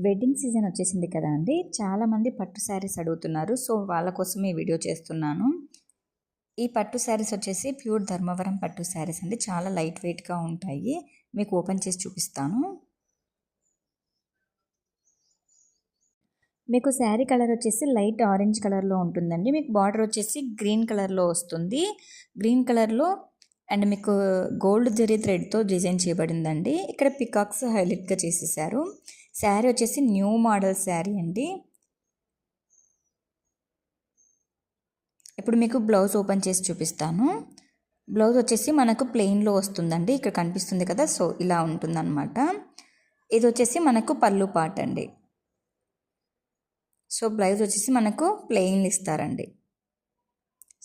Wedding season వచ్చేసింది కదా అండి. చాలామంది పట్టు శారీస్ అడుగుతున్నారు. సో వాళ్ళ కోసం ఈ వీడియో చేస్తున్నాను. ఈ పట్టు శారీస్ వచ్చేసి ప్యూర్ ధర్మవరం పట్టు శారీస్ అండి. చాలా లైట్ వెయిట్గా ఉంటాయి. మీకు ఓపెన్ చేసి చూపిస్తాను. మీకు శారీ కలర్ వచ్చేసి లైట్ ఆరెంజ్ కలర్లో ఉంటుందండి. మీకు బార్డర్ వచ్చేసి గ్రీన్ కలర్లో వస్తుంది. గ్రీన్ కలర్లో అండ్ మీకు గోల్డ్ జరీ థ్రెడ్తో డిజైన్ చేయబడిందండి. ఇక్కడ పికాక్స్ హైలైట్గా చేసేసారు. శారీ వచ్చేసి న్యూ మోడల్ శారీ అండి. ఇప్పుడు మీకు బ్లౌజ్ ఓపెన్ చేసి చూపిస్తాను. బ్లౌజ్ వచ్చేసి మనకు ప్లెయిన్లో వస్తుందండి. ఇక్కడ కనిపిస్తుంది కదా, సో ఇలా ఉంటుందన్నమాట. ఇది వచ్చేసి మనకు పళ్ళు పార్ట్ అండి. సో బ్లౌజ్ వచ్చేసి మనకు ప్లెయిన్ ఇస్తారండి.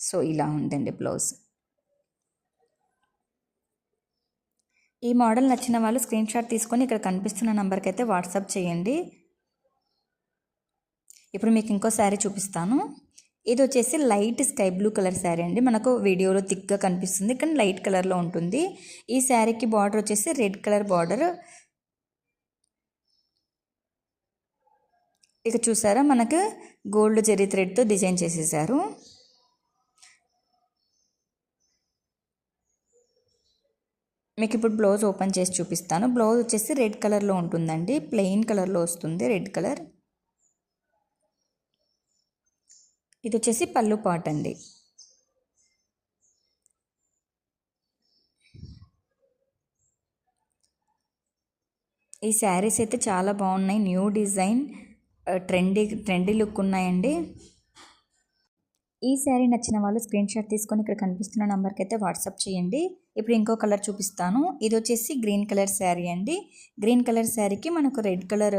సో ఇలా ఉందండి బ్లౌజ్. ఈ మోడల్ నచ్చిన వాళ్ళు స్క్రీన్ షాట్ తీసుకొని ఇక్కడ కనిపిస్తున్న నెంబర్కి అయితే వాట్సాప్ చేయండి. ఇప్పుడు మీకు ఇంకో శారీ చూపిస్తాను. ఇది వచ్చేసి light sky blue colour sari అండి. మనకు వీడియోలో థిక్గా కనిపిస్తుంది కానీ లైట్ కలర్లో ఉంటుంది. ఈ శారీకి బార్డర్ వచ్చేసి రెడ్ కలర్ బార్డర్. ఇక చూసారా, మనకు గోల్డ్ జెరీ థ్రెడ్తో డిజైన్ చేసేసారు. మీకు ఇప్పుడు బ్లౌజ్ ఓపెన్ చేసి చూపిస్తాను. బ్లౌజ్ వచ్చేసి రెడ్ కలర్లో ఉంటుందండి. ప్లెయిన్ కలర్లో వస్తుంది రెడ్ కలర్. ఇది వచ్చేసి పళ్ళు పార్ట్ అండి. ఈ శారీస్ అయితే చాలా బాగున్నాయి. న్యూ డిజైన్, ట్రెండీ లుక్ ఉన్నాయండి. ఈ శారీ నచ్చిన వాళ్ళు స్క్రీన్ షాట్ తీసుకొని ఇక్కడ కనిపిస్తున్న నెంబర్కి అయితే వాట్సాప్ చేయండి. ఇప్పుడు ఇంకో కలర్ చూపిస్తాను. ఇది వచ్చేసి గ్రీన్ కలర్ శారీ అండి. గ్రీన్ కలర్ శారీకి మనకు రెడ్ కలర్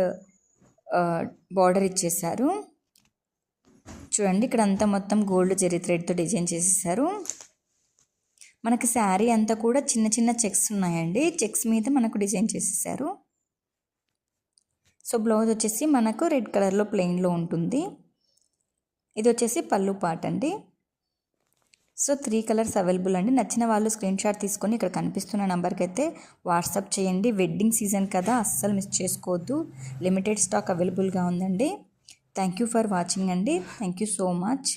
బార్డర్ ఇచ్చేసారు. చూడండి, ఇక్కడ అంతా మొత్తం గోల్డ్ జెరీ థ్రెడ్తో డిజైన్ చేసేసారు. మనకి శారీ అంతా కూడా చిన్న చిన్న చెక్స్ ఉన్నాయండి. చెక్స్ మీద మనకు డిజైన్ చేసేసారు. సో బ్లౌజ్ వచ్చేసి మనకు రెడ్ కలర్లో ప్లెయిన్లో ఉంటుంది. ఇది వచ్చేసి పళ్ళు పార్ట్ అండి. సో 3 కలర్స్ అవైలబుల్ అండి. నచ్చిన వాళ్ళు స్క్రీన్ షాట్ తీసుకొని ఇక్కడ కనిపిస్తున్న నెంబర్కి అయితే వాట్సాప్ చేయండి. వెడ్డింగ్ సీజన్ కదా, అస్సలు మిస్ చేసుకోవద్దు. లిమిటెడ్ స్టాక్ అవైలబుల్గా ఉందండి. థ్యాంక్ యూ ఫర్ వాచింగ్ అండి. Thank you so much.